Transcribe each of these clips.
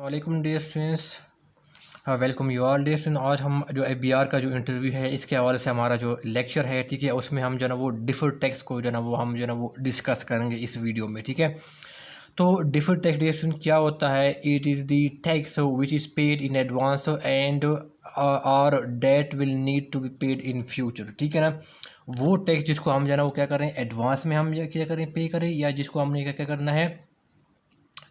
वालेकुम dear students, welcome you all dear student. आज हम जो एफबीआर का जो इंटरव्यू है इसके हवाले से हमारा जो लेक्चर है, ठीक है, उसमें हम जो है ना वो डिफर्ड टैक्स को जो है ना वो हम जो है ना वो डिस्कस करेंगे इस वीडियो में, ठीक है। तो डिफर्ड टैक्स डियर स्टूडेंट क्या होता है? It is the tax which is paid in advance and और debt will need to be paid in future, ठीक है ना। वो टैक्स जिसको हम जो है ना वो क्या करें, एडवांस में हम क्या करें, पे करें, या जिसको हमने क्या क्या करना है,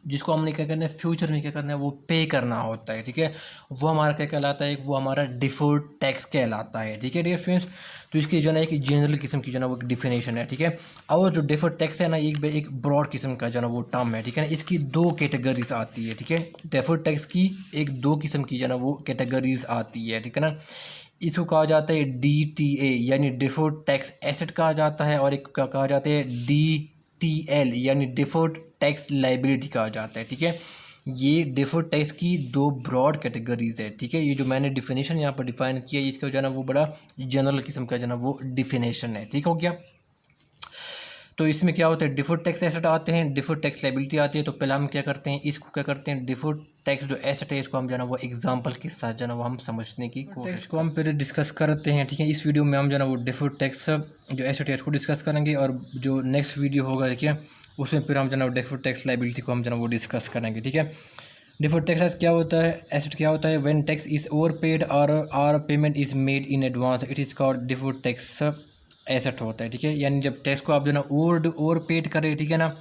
जिसको हमने क्या करना है फ्यूचर में क्या करना है वो पे करना होता है, ठीक है। वो हमारा क्या कहलाता है, वो हमारा डिफर्ड टैक्स कहलाता है, ठीक है डियर स्टूडेंट्स। तो इसकी जो है ना एक जनरल किस्म की जो है ना वो डिफिनेशन है, ठीक है। और जो डिफर्ड टैक्स है ना एक ब्रॉड किस्म का जो है ना वो टर्म है, ठीक है ना। इसकी दो कैटेगरीज आती है, ठीक है। डिफर्ड टैक्स की एक दो किस्म की जो है ना वो कैटेगरीज आती है, ठीक है ना। इसको कहा जाता है DTA यानी डिफर्ड टैक्स एसेट कहा जाता है, और एक कहा जाता है DTL यानी डिफर्ड टैक्स लाइबिलिटी कहा जाता है, ठीक है। ये डिफर्ड टैक्स की दो ब्रॉड कैटेगरीज है, ठीक है। ये जो मैंने डिफिनेशन यहाँ पर डिफाइन किया है इसका जो है ना वो बड़ा जनरल किस्म का जो है ना वो डिफिनेशन है, ठीक हो गया। तो इसमें क्या होता है, डिफर्ड टैक्स एसेट आते हैं, डिफर्ड टैक्स लाइबिलिटी आती है। तो पहले हम क्या करते हैं, इसको क्या करते हैं, डिफर्ड टैक्स जो एसेट है इसको हम जो है ना वो एग्जांपल के साथ जो है ना वो हम समझने की कोशिश को हम पहले डिस्कस करते हैं, ठीक है। इस वीडियो में हम जो है ना वो डिफर्ड टैक्स जो एसेट है इसको डिस्कस करेंगे, और जो नेक्स्ट वीडियो होगा, ठीक है, उसमें फिर हम जो है ना डिफर्ड टैक्स लाइबिलिटी को हम जो है ना वो डिस्कस करेंगे, ठीक है। डिफर्ड टैक्स एसेट क्या होता है, एसेट क्या होता है, when tax is over paid और payment is made in advance it is called deferred tax asset होता है, ठीक है। यानी जब टैक्स को आप जो है ना ओवर पेड करें, ठीक है ना,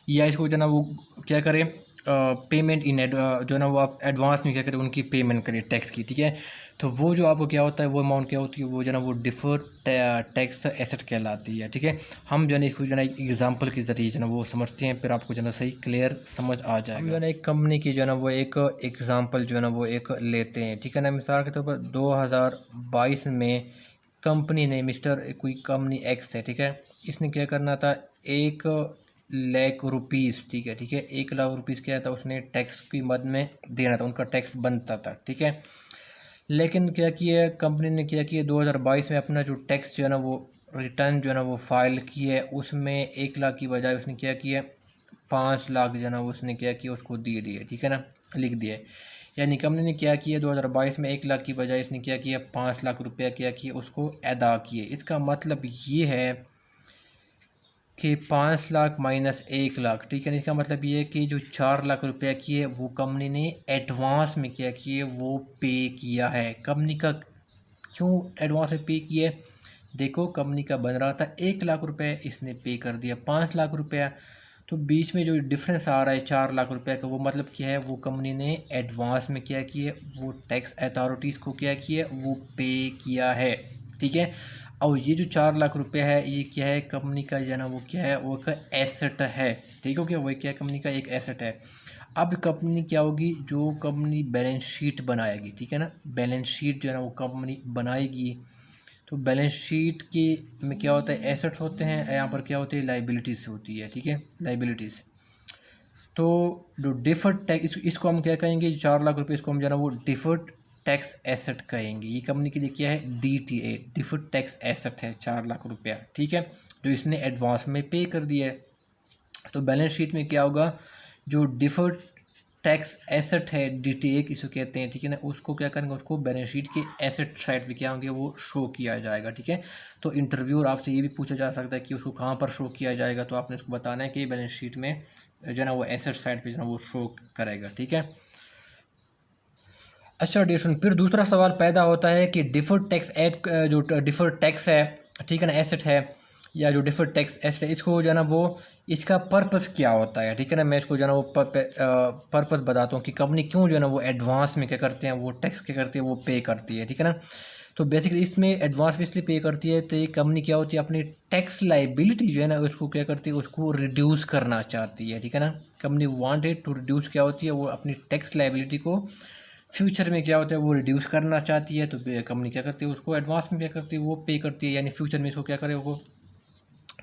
या इसको जो है ना वो क्या करें, पेमेंट इन जो है ना वो आप एडवांस में क्या करें, उनकी पेमेंट करें टैक्स की, ठीक है। तो वो जो आपको क्या होता है, वो अमाउंट क्या होती है, वो जो है ना वो डिफर्ड टैक्स एसेट कहलाती है, ठीक है। हम जो है ना इसको जो है ना एक एग्जांपल के ज़रिए जो है ना वो समझते हैं, फिर आपको जो है ना सही क्लियर समझ आ जाएगा। हम जो है ना एक कंपनी की जो है ना वो एक एग्जांपल जो है ना वो एक लेते हैं, ठीक है ना। मिसाल के तौर पर 2022 में कंपनी ने कोई कंपनी एक्स है, ठीक है, इसने क्या करना था, 1 लाख रुपीज़, ठीक है 1 लाख रुपीज़ क्या था, उसने टैक्स की मद में देना था, उनका टैक्स बनता था, ठीक है। लेकिन क्या किया कंपनी ने, क्या किया 2022 में अपना जो टैक्स जो है ना वो रिटर्न जो है ना वो फाइल किया है, उसमें 1 लाख की बजाय उसने क्या किया, 5 लाख जो है ना उसने क्या किया, उसको दे दिए, ठीक है ना, लिख दिया। यानी कंपनी ने क्या किया, 2022 में 1 लाख की बजाय इसने क्या किया, 5 लाख रुपया क्या किया, उसको अदा किए। इसका मतलब ये है कि 5 लाख माइनस 1 लाख, ठीक है। इसका मतलब ये है कि जो 4 लाख रुपया किए वो कंपनी ने एडवांस में क्या किए, वो पे किया है। कंपनी का क्यों एडवांस में पे किया, देखो कंपनी का बन रहा था 1 लाख रुपये, इसने पे कर दिया 5 लाख रुपया, तो बीच में जो डिफरेंस आ रहा है 4 लाख रुपये का, वो मतलब क्या है, वो कंपनी ने एडवांस में क्या किया, वो टैक्स अथॉरिटीज़ को क्या किया, वो पे किया है, ठीक है। और ये जो 4 लाख रुपये है ये क्या है, कंपनी का जो है ना वो क्या है, वो एक एसेट है, ठीक हो गया। वो क्या है, कंपनी का एक एसेट है। अब कंपनी क्या होगी, जो कंपनी बैलेंस शीट बनाएगी, ठीक है ना, बैलेंस शीट जो है ना वो कंपनी बनाएगी, तो बैलेंस शीट के में क्या होता है, एसेट्स होते हैं, यहाँ पर क्या होती है, लाइबिलिटीज़ होती है, ठीक है, लाइबिलिटीज़। तो जो डिफर्ड टैक्स इसको हम क्या कहेंगे, 4 लाख रुपये, इसको हम जो है ना वो डिफर्ड टैक्स एसेट कहेंगे। ये कंपनी के लिए क्या है, DTA डिफर्ड टैक्स एसेट है, 4 लाख रुपया, ठीक है, जो इसने एडवांस में पे कर दिया है। तो बैलेंस शीट में क्या होगा, जो डिफर्ड टैक्स एसेट है, DTA किसको कहते हैं, ठीक है ना, उसको क्या करेंगे, उसको बैलेंस शीट के एसेट साइड पे क्या होंगे, वो शो किया जाएगा, ठीक है। तो इंटरव्यूअर आपसे ये भी पूछा जा सकता है कि उसको कहाँ पर शो किया जाएगा, तो आपने उसको बताना है कि बैलेंस शीट में जो है ना वो एसेट साइड पे जो है ना वो शो करेगा, ठीक है। अच्छा डियर, फिर दूसरा सवाल पैदा होता है कि डिफर्ड टैक्स एड जो डिफर्ड टैक्स है, ठीक है ना, एसेट है, या जो डिफर्ड टैक्स एसेट है, इसको जो है ना वो इसका पर्पस क्या होता है, ठीक है ना। मैं इसको जो है ना वो पर्पस बताता हूँ कि कंपनी क्यों जो है ना वो एडवांस में क्या करते हैं, वो टैक्स क्या करती है, वो पे करती है, ठीक है ना। तो बेसिकली इसमें एडवांस में इसलिए पे करती है, तो ये कंपनी क्या होती है, अपनी टैक्स लाइबिलिटी जो है ना उसको क्या करती है, उसको रिड्यूस करना चाहती है, ठीक है ना। कंपनी वांटेड टू रिड्यूस, क्या होती है, वो अपनी टैक्स लाइबिलिटी को फ्यूचर में क्या होता है वो रिड्यूस करना चाहती है। तो कंपनी क्या करती है, उसको एडवांस में क्या करती है, वो पे करती है, यानी फ्यूचर में इसको क्या करे वो,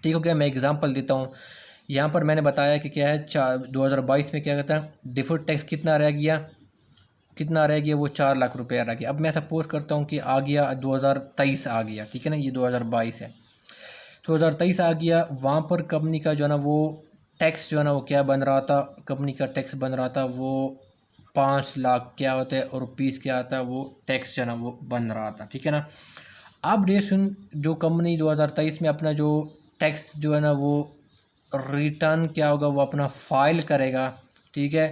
ठीक हो गया। मैं एग्जांपल देता हूँ, यहाँ पर मैंने बताया कि क्या है, 2022 में क्या कहता है, डिफर्ड टैक्स कितना रह गया, वो 4 लाख रुपया रह गया। अब मैं सपोज करता हूँ कि आ गया 2023 आ गया, ठीक है ना, ये 2022 है, 2023 आ गया, वहाँ पर कंपनी का जो है ना वो टैक्स जो है ना वो क्या बन रहा था, कंपनी का टैक्स बन रहा था वो 5 लाख क्या होता है और रुपीज़ क्या आता है, वो टैक्स जो है ना वो बन रहा था, ठीक है ना। अब रेशन जो कंपनी 2023 में अपना जो टैक्स जो है ना वो रिटर्न क्या होगा, वो अपना फाइल करेगा, ठीक है।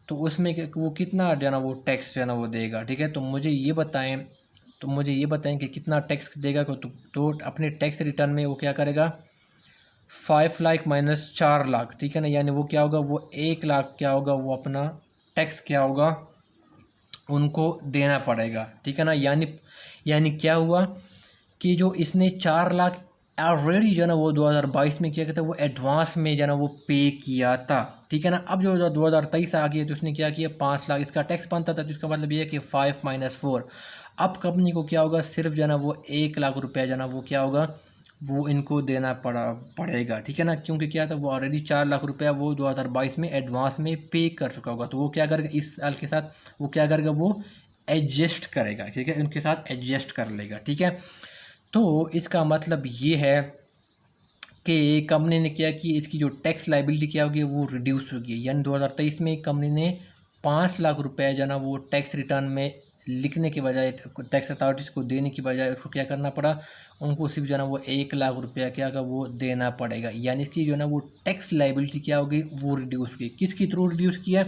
तो उसमें वो कितना जो है ना वो टैक्स जो है ना वो देगा, ठीक है। तो मुझे ये बताएं कि कितना टैक्स देगा को। तो अपने टैक्स रिटर्न में वो क्या करेगा, 5 लाख माइनस 4 लाख, ठीक है ना। यानी वो क्या होगा, वो 1 लाख क्या होगा, वो अपना टैक्स क्या होगा उनको देना पड़ेगा, ठीक है ना। यानी क्या हुआ कि जो इसने 4 लाख ऑलरेडी जो है ना वो 2022 में किया था, वो एडवांस में जो है ना वो पे किया था, ठीक है ना। अब जो 2023 आ गया तो उसने क्या किया, 5 लाख इसका टैक्स बनता था, तो इसका मतलब ये है कि 5 माइनस 4। अब कंपनी को क्या होगा, सिर्फ जो है ना वो 1 लाख रुपया जो है ना वो क्या होगा, वो इनको देना पड़ेगा, ठीक है ना। क्योंकि क्या था, वो ऑलरेडी 4 लाख रुपया वो 2022 में एडवांस में पे कर चुका होगा। तो वो क्या करेगा इस साल के साथ, वो क्या करेगा, वो एडजस्ट करेगा, ठीक है, उनके साथ एडजस्ट कर लेगा, ठीक है। तो इसका मतलब ये है कि कंपनी ने क्या कि इसकी जो टैक्स लाइबिलिटी क्या होगी, वो रिड्यूस होगी। यानी 2023 में कंपनी ने 5 लाख रुपए जो ना वो टैक्स रिटर्न में लिखने के बजाय, टैक्स अथॉरिटीज़ को देने की बजाय उसको क्या करना पड़ा, उनको सिर्फ जो ना वो 1 लाख रुपया क्या का वो देना पड़ेगा। यानी इसकी जो ना वो टैक्स लाइबिलिटी क्या होगी, वो रिड्यूस होगी। किसके थ्रू रिड्यूस किया,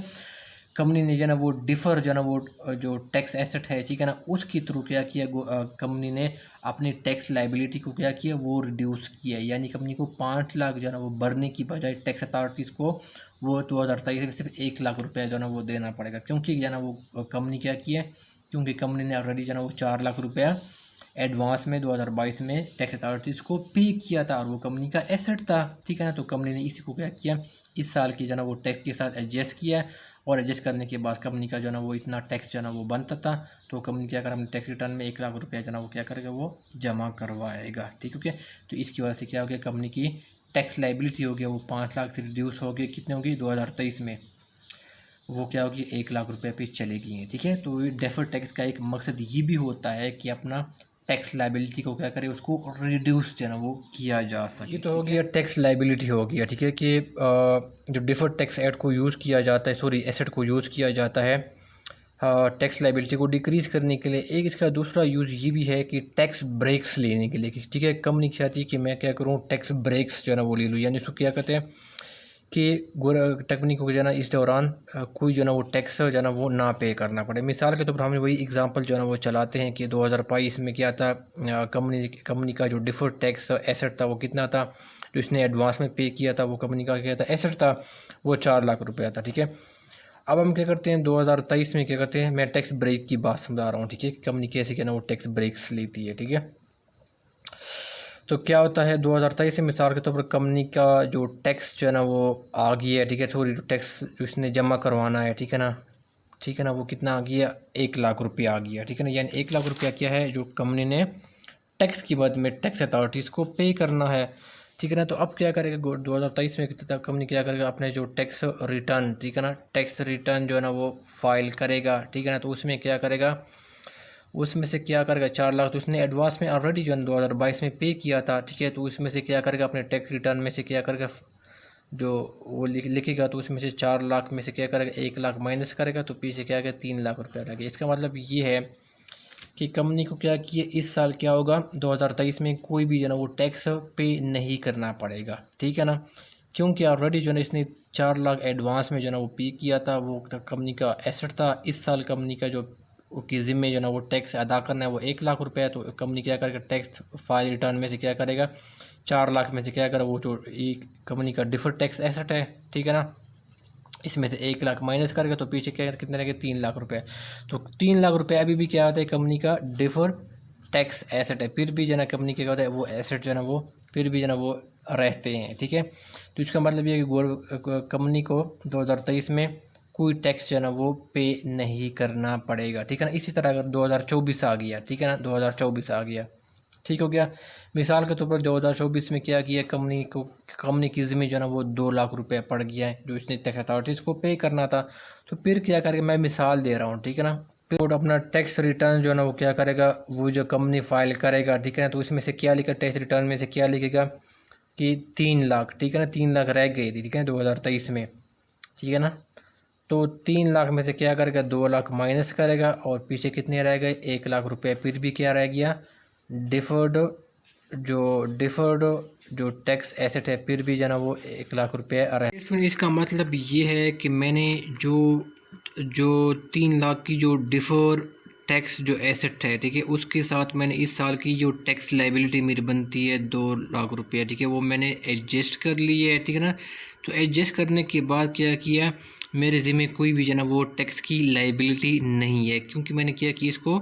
कंपनी ने जो ना वो डिफ़र जो ना वो जो टैक्स एसेट है, ठीक है ना, उसके थ्रू क्या किया, कंपनी ने अपनी टैक्स लाइबिलिटी को क्या किया, वो रिड्यूस किया। यानी कंपनी को 5 लाख जो है ना वो भरने की बजाय टैक्स अथॉरिटीज़ को वो 2023 में सिर्फ 1 लाख रुपया जो है ना वो देना पड़ेगा। क्योंकि जो है ना वो कंपनी क्या किया, क्योंकि कंपनी ने ऑलरेडी जो है ना वो 4 लाख रुपया एडवांस में 2022 में टैक्स अथॉरिटीज़ को पे किया था और वो कंपनी का एसेट था, ठीक है ना। तो कंपनी ने इसी को क्या किया, इस साल की जो है ना वो टैक्स के साथ एडजस्ट किया, और एडजस्ट करने के बाद कंपनी का जो है ना वो इतना टैक्स जो है ना वो बनता था। तो कंपनी क्या करेगा, अपने टैक्स रिटर्न में 1 लाख रुपया जो है ना वो क्या करेगा, वो जमा करवाएगा, ठीक है। तो इसकी वजह से क्या हो गया, कंपनी की टैक्स लाइबिलिटी हो गया वो 5 लाख से रिड्यूस हो गई, कितने होगी 2023 में, वो क्या होगी 1 लाख रुपये पे चलेगी हैं, ठीक है। तो ये डेफर्ड टैक्स का एक मकसद ये भी होता है कि अपना टैक्स लाइबिलिटी को क्या करे, उसको रिड्यूस जो है ना वो किया जा सके। ये तो हो गया टैक्स लाइबिलिटी हो गया, ठीक है, कि जो डिफर्ड टैक्स एड को यूज़ किया जाता है, सॉरी एसेट को यूज़ किया जाता है टैक्स लाइबिलिटी को डिक्रीज़ करने के लिए। एक इसका दूसरा यूज़ ये भी है कि टैक्स ब्रेक्स लेने के लिए, ठीक है। कंपनी चाहती है कि मैं क्या करूँ, टैक्स ब्रेक्स जो है ना वो ले लूँ। यानी उसको क्या कहते हैं कि कंपनी को जो है ना इस दौरान कोई जो है ना वो टैक्स जो है ना वो ना पे करना पड़े। मिसाल के तौर पर हमें वही एग्जांपल जो है ना वो चलाते हैं कि 2022 में क्या था, कंपनी का जो डिफर्ड टैक्स एसेट था वो कितना था, जो इसने एडवांस में पे किया था, वो कंपनी का क्या था एसेट था, वो 4 लाख रुपया था, ठीक है। अब हम क्या करते हैं 2023 में क्या करते हैं, मैं टैक्स ब्रेक की बात समझा रहा हूँ, ठीक है, कंपनी कैसे क्या ना वो टैक्स ब्रेक्स लेती है, ठीक है। तो क्या होता है 2023 से मिसाल के तौर पर कंपनी का जो टैक्स जो है ना वो आ गया है, ठीक है, सॉरी टैक्स जो इसने जमा करवाना है, ठीक है ना, ठीक है ना, वो कितना आ गया 1 लाख रुपया आ गया, ठीक है ना। यानी 1 लाख रुपया क्या है जो कंपनी ने टैक्स की मद में टैक्स अथॉरिटीज़ को पे करना है, ठीक है ना। तो अब क्या करेगा 2023 में कंपनी क्या करेगा, अपने जो टैक्स रिटर्न, ठीक है ना, टैक्स रिटर्न जो है ना वो फाइल करेगा, ठीक है ना। तो उसमें क्या करेगा, उसमें से क्या करेगा 4 लाख तो उसने एडवांस में ऑलरेडी जो है 2022 में पे किया था, ठीक है। तो उसमें से क्या करेगा, अपने टैक्स रिटर्न में से क्या करेगा, जो वो लिखेगा, तो उसमें से 4 लाख में से क्या करेगा 1 लाख माइनस करेगा, तो पीछे क्या करेगा 3 लाख रुपया लगेगा। इसका मतलब ये है कि कंपनी को क्या किया, इस साल क्या होगा 2023 में कोई भी जो है ना वो टैक्स पे नहीं करना पड़ेगा, ठीक है ना। क्योंकि ऑलरेडी जो है ना इसने 4 लाख एडवांस में जो है ना वो पे किया था, वो कंपनी का एसेट था। इस साल कंपनी का जो के ज़िम्मे जो है ना वो टैक्स अदा करना है वो 1 लाख रुपया है। तो कंपनी क्या करेगा, टैक्स फाइल रिटर्न में से क्या करेगा, 4 लाख में से क्या करेगा, वो जो एक कंपनी का डिफर्ड टैक्स एसेट है, ठीक है ना, इसमें से 1 लाख माइनस करेगा, तो पीछे क्या कितने रहेंगे 3 लाख रुपये। तो 3 लाख रुपये अभी भी क्या होता है, कंपनी का डिफर्ड टैक्स एसेट है। फिर भी जो है ना कंपनी क्या होता है, वो एसेट जो है ना वो फिर भी जो है ना वो रहते हैं, ठीक है। तो इसका मतलब ये है कि कंपनी को 2023 में कोई टैक्स जो है ना वो पे नहीं करना पड़ेगा, ठीक है ना। इसी तरह अगर 2024 आ गया, ठीक है ना, 2024 आ गया, ठीक हो गया। मिसाल के तौर पर 2024 में क्या किया, कंपनी की ज़िम्मे जो है ना वो 2 लाख रुपये पड़ गया है, जो इसने टैक्स अथॉरिटीज़ को पे करना था। तो फिर क्या करेगा, मैं मिसाल दे रहा हूँ, ठीक है ना। फिर अपना टैक्स रिटर्न जो है ना वो क्या करेगा, वो जो कंपनी फाइल करेगा, ठीक है ना। तो इसमें से क्या लिखा, टैक्स रिटर्न में से क्या लिखेगा कि 3 लाख, ठीक है ना, 3 लाख रह गई थी, ठीक है 2023 में, ठीक है ना। तो 3 लाख में से क्या करेगा, 2 लाख माइनस करेगा और पीछे कितने रह गए, 1 लाख रुपये। फिर भी क्या रह गया, डिफर्ड जो टैक्स एसेट है फिर भी जो ना वो 1 लाख रुपये रहे। इसका मतलब ये है कि मैंने जो 3 लाख की जो डिफर टैक्स जो एसेट है, ठीक है, उसके साथ मैंने इस साल की जो टैक्स लाइबिलिटी मेरी बनती है 2 लाख रुपये, ठीक है, वो मैंने एडजस्ट कर ली है, ठीक है ना। तो एडजस्ट करने के बाद क्या किया, मेरे ज़िम्मे कोई भी जो ना वो टैक्स की लाइबिलिटी नहीं है, क्योंकि मैंने क्या कि इसको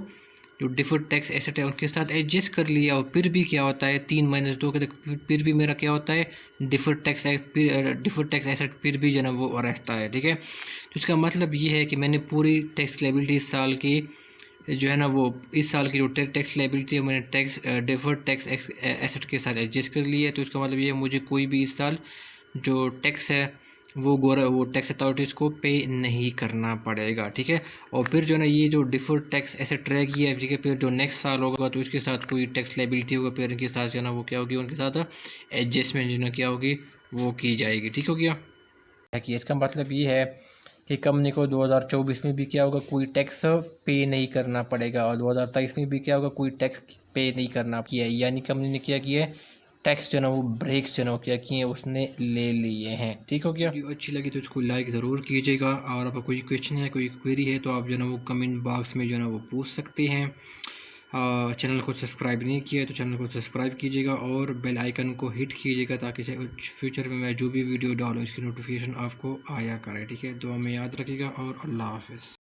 जो डिफर्ड टैक्स एसेट है उसके साथ एडजस्ट कर लिया। और फिर भी क्या होता है, 3 - 2 के फिर भी मेरा क्या होता है, डिफर्ड टैक्स एसेट फिर भी जो ना वो रहता है, ठीक है। तो इसका मतलब ये है कि मैंने पूरी टैक्स लाइबिलिटी इस साल की जो है ना वो इस साल की जो टैक्स लाइबिलिटी है मैंने डिफर्ड टैक्स एसेट के साथ एडजस्ट कर लिया है। तो इसका मतलब ये है मुझे कोई भी इस साल जो टैक्स है वो टैक्स अथॉरिटीज़ को पे नहीं करना पड़ेगा, ठीक है। और फिर जो है ना ये जो डिफर्ड टैक्स एसेट रह गई है, ठीक है, फिर जो नेक्स्ट साल होगा तो इसके साथ कोई टैक्स लाइबिलिटी होगा, फिर इनके साथ जो है ना वो क्या होगी, उनके साथ एडजस्टमेंट जो ना क्या होगी वो की जाएगी, ठीक हो गया। कि इसका मतलब ये है कि कंपनी को 2024 में भी क्या होगा, कोई टैक्स पे नहीं करना पड़ेगा और 2023 में भी क्या होगा, कोई टैक्स पे नहीं करना किया है। यानी कंपनी ने क्या किया है, टैक्स जो ना वो ब्रेक्स जो ना क्या किए हैं उसने ले लिए हैं, ठीक हो गया। वीडियो अच्छी लगी तो इसको लाइक ज़रूर कीजिएगा और आपका कोई क्वेश्चन है, कोई क्वेरी है तो आप जो है ना वो कमेंट बॉक्स में जो है ना वो पूछ सकते हैं। चैनल को सब्सक्राइब नहीं किया है तो चैनल को सब्सक्राइब कीजिएगा और बेल आइकन को हिट कीजिएगा ताकि फ्यूचर में मैं जो भी वीडियो डालूँ इसकी नोटिफिकेशन आपको आया करे, ठीक है। दुआ में याद रखिएगा और अल्लाह हाफ़िज़।